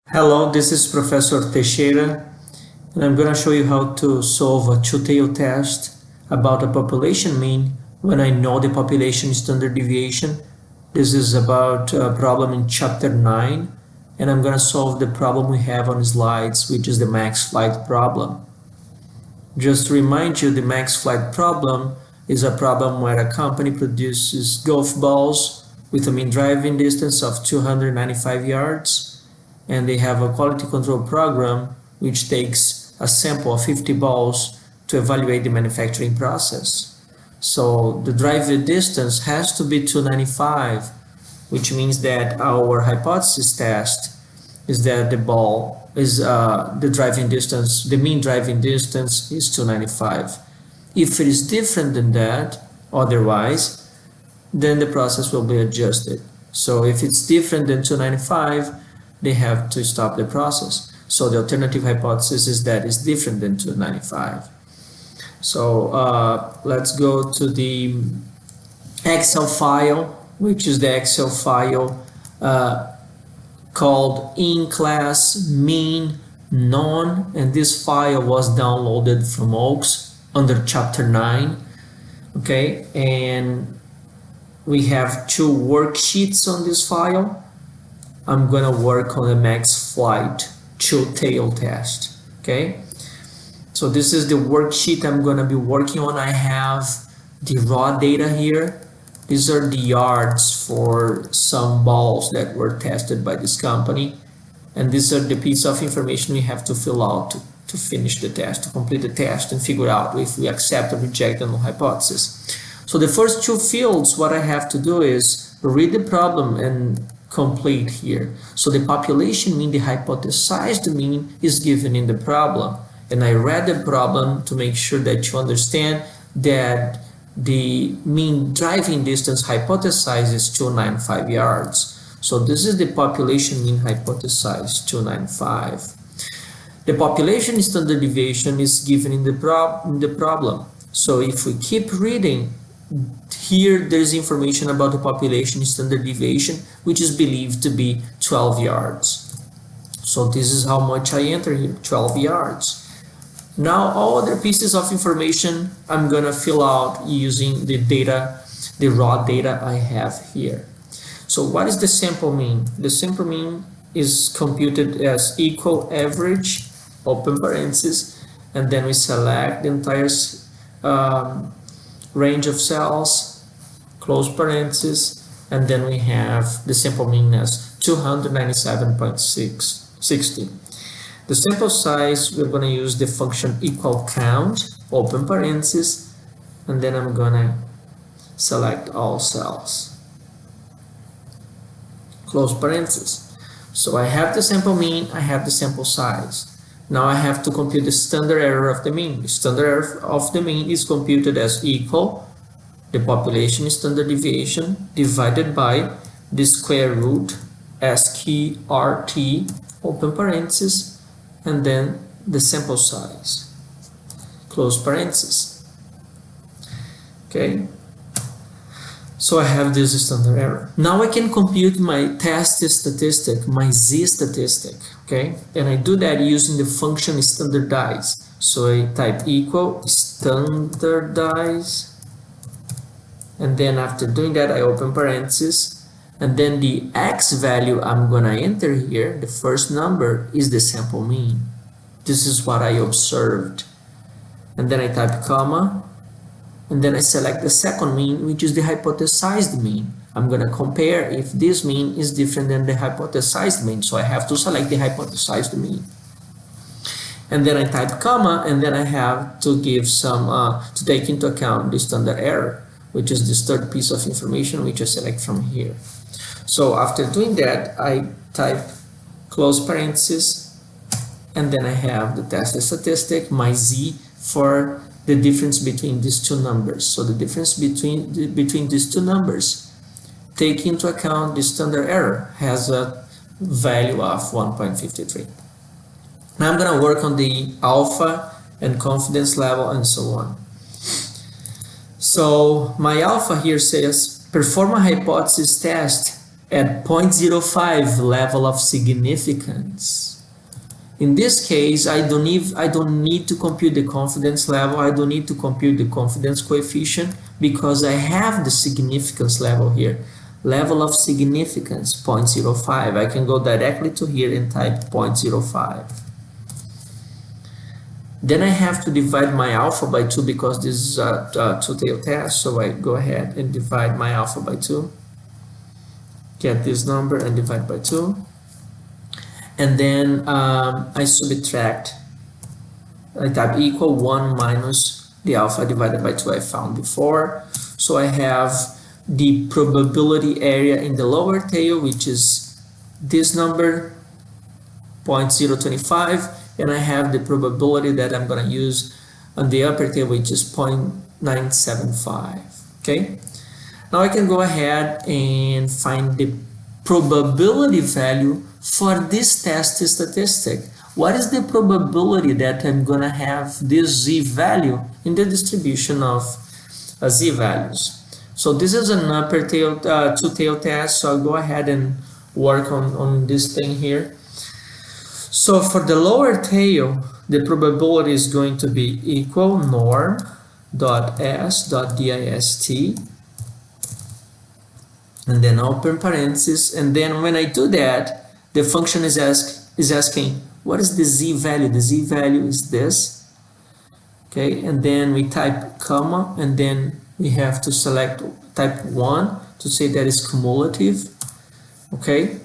Hello, this is Professor Teixeira, and I'm going to show you how to solve a two-tailed test about a population mean when I know the population standard deviation. This is about a problem in chapter 9, and I'm going to solve the problem we have on slides, which is the max flight problem. Just to remind you, the max flight problem is a problem where a company produces golf balls with a mean driving distance of 295 yards, and they have a quality control program which takes a sample of 50 balls to evaluate the manufacturing process. So the driving distance has to be 295, which means that our hypothesis test is that the ball is the driving distance, the mean driving distance is 295. If it is different than that, otherwise, then the process will be adjusted. So if it's different than 295, they have to stop the process. So the alternative hypothesis is that it's different than 295. So let's go to the Excel file, which is the Excel file called in class mean known, and this file was downloaded from OAKS under chapter 9. Okay, and we have two worksheets on this file. I'm gonna work on the max flight two-tailed test. Okay, so this is the worksheet I'm gonna be working on. I have the raw data here. These are the yards for some balls that were tested by this company, and these are the piece of information we have to fill out to finish the test, to complete the test and figure out if we accept or reject the null hypothesis. So the first two fields, what I have to do is read the problem and complete here. So the population mean, the hypothesized mean, is given in the problem, and I read the problem to make sure that you understand that the mean driving distance hypothesized is 295 yards. So this is the population mean hypothesized, 295. The population standard deviation is given in the problem. So if we keep reading, here there's information about the population standard deviation, which is believed to be 12 yards. So this is how much I enter here, 12 yards. Now all other pieces of information I'm gonna fill out using the data, the raw data I have here. So what is the sample mean? The sample mean is computed as equal average, open parentheses, and then we select the entire range of cells, close parentheses, and then we have the sample mean as 297.660. The sample size, we're going to use the function equal count, open parentheses, and then I'm going to select all cells, close parentheses. So I have the sample mean, I have the sample size. Now I have to compute the standard error of the mean. The standard error of the mean is computed as equal the population standard deviation divided by the square root SQRT, open parentheses, and then the sample size, close parentheses. Okay, so I have this standard error. Now I can compute my test statistic, my z statistic. Okay, and I do that using the function standardize. So I type equal standardize, and then after doing that I open parentheses, and then the x value I'm gonna enter here, the first number, is the sample mean. This is what I observed, and then I type comma, and then I select the second mean, which is the hypothesized mean. I'm gonna compare if this mean is different than the hypothesized mean, so I have to select the hypothesized mean. And then I type comma, and then I have to give some to take into account the standard error, which is this third piece of information which I select from here. So after doing that, I type close parentheses, and then I have the test statistic, my z, for the difference between these two numbers. So the difference between these two numbers, take into account the standard error, has a value of 1.53. Now I'm going to work on the alpha and confidence level and so on. So my alpha here says perform a hypothesis test at 0.05 level of significance. In this case, I don't need to compute the confidence level. I don't need to compute the confidence coefficient because I have the significance level here. Level of significance 0.05. I can go directly to here and type 0.05. Then I have to divide my alpha by 2 because this is a two-tailed test. So I go ahead and divide my alpha by 2. Get this number and divide by 2. And then I subtract. I type equal 1 minus the alpha divided by 2 I found before. So I have the probability area in the lower tail, which is this number, 0.025. And I have the probability that I'm going to use on the upper tail, which is 0.975. Okay. Now I can go ahead and find the probability value for this test statistic. What is the probability that I'm going to have this z-value in the distribution of z-values? So this is an upper tail, two-tail test. So I'll go ahead and work on this thing here. So for the lower tail, the probability is going to be equal norm.s.dist, and then open parentheses, and then when I do that, the function is asking what is the z-value. The z-value is this, okay, and then we type comma, and then we have to select type 1 to say that is cumulative, okay.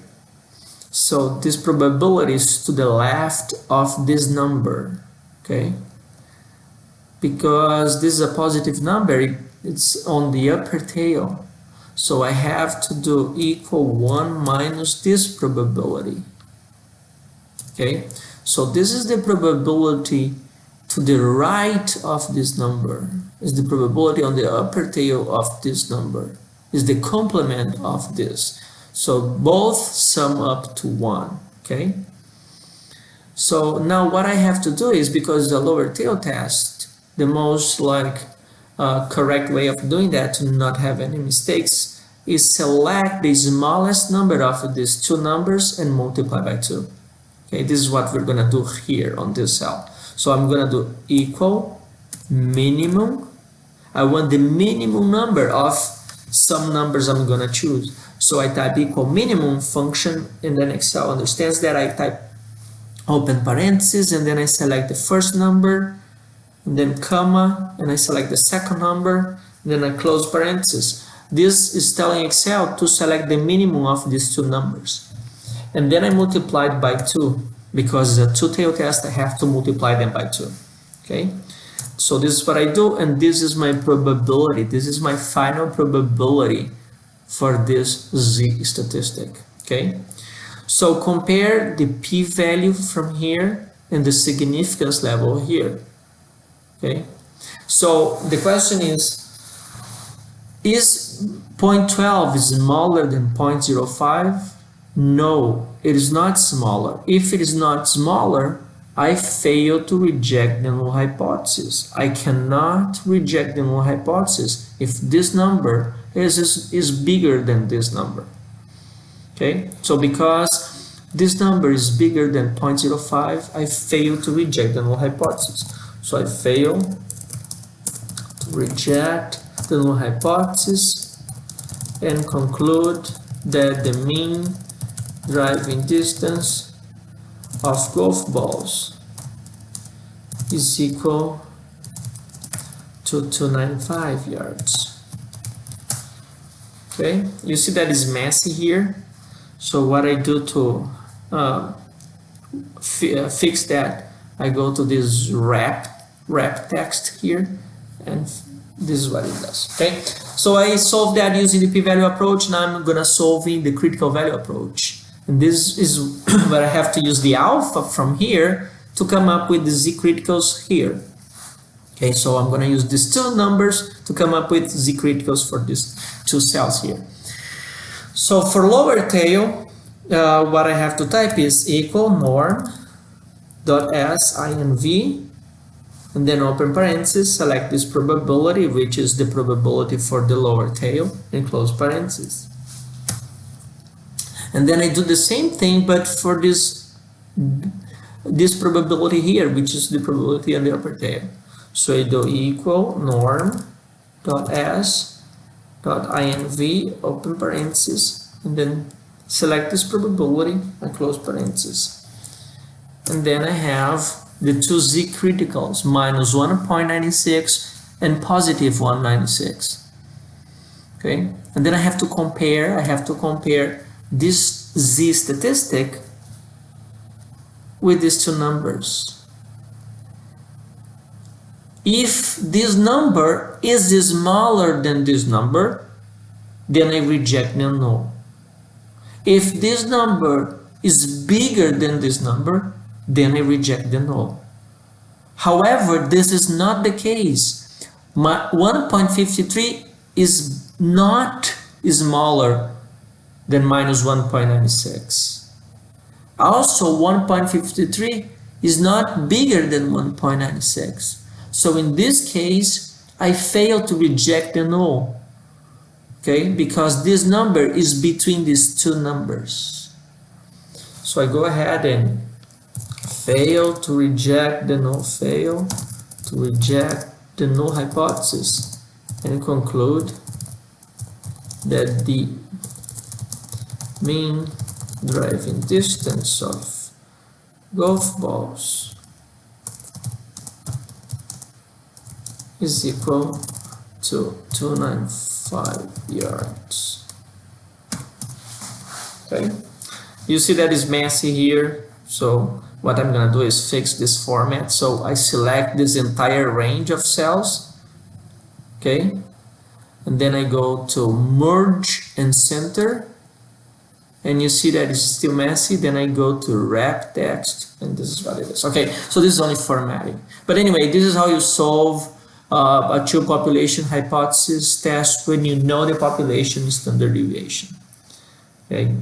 So this probability is to the left of this number, okay? Because this is a positive number, it's on the upper tail. So I have to do equal 1 minus this probability, okay? So this is the probability to the right of this number, is the probability on the upper tail of this number, is the complement of this. So both sum up to 1, okay? So now what I have to do is, because the lower tail test, the most correct way of doing that to not have any mistakes is select the smallest number of these two numbers and multiply by 2. Okay, this is what we're gonna do here on this cell. So I'm gonna do equal minimum. I want the minimum number of some numbers I'm gonna choose. So I type equal minimum function, and then Excel understands that. I type open parentheses, and then I select the first number, and then comma, and I select the second number, and then I close parentheses. This is telling Excel to select the minimum of these two numbers. And then I multiplied by 2, because it's a two-tail test, I have to multiply them by 2. Okay? So this is what I do, and this is my probability. This is my final probability for this z statistic. Okay, so compare the p-value from here and the significance level here. Okay, so the question is 0.12 smaller than 0.05? No, it is not smaller. If it is not smaller, I fail to reject the null hypothesis. I cannot reject the null hypothesis if this number is bigger than this number. Okay, so because this number is bigger than 0.05, I fail to reject the null hypothesis. So I fail to reject the null hypothesis and conclude that the mean driving distance of golf balls is equal to 295 yards. Okay, you see that is messy here. So what I do to fix that, I go to this wrap text here, and this is what it does. Okay, so I solved that using the p-value approach. Now I'm gonna solve in the critical value approach, and this is where I have to use the alpha from here to come up with the z-criticals here. Okay, so I'm gonna use these two numbers to come up with z-criticals for these two cells here. So for lower tail, what I have to type is equal norm.sinv, and then open parentheses, select this probability, which is the probability for the lower tail, and close parentheses. And then I do the same thing, but for this probability here, which is the probability on the upper tail. So I do equal norm dot s dot inv open parenthesis, and then select this probability and close parenthesis. And then I have the two z criticals, minus 1.96 and positive 196. Okay, and then I have to compare this z statistic with these two numbers. If this number is smaller than this number, then I reject the null. If this number is bigger than this number, then I reject the null. However, this is not the case. My 1.53 is not smaller than minus 1.96. Also, 1.53 is not bigger than 1.96. So in this case, I fail to reject the null, okay, because this number is between these two numbers. So I go ahead and fail to reject the null, fail to reject the null hypothesis, and conclude that the mean driving distance of golf balls is equal to 295 yards. Okay, you see that is messy here, so what I'm gonna do is fix this format. So I select this entire range of cells, okay, and then I go to merge and center, and you see that it's still messy. Then I go to wrap text, and this is what it is. Okay, so this is only formatting, but anyway, this is how you solve a two population hypothesis test when you know the population standard deviation. Okay.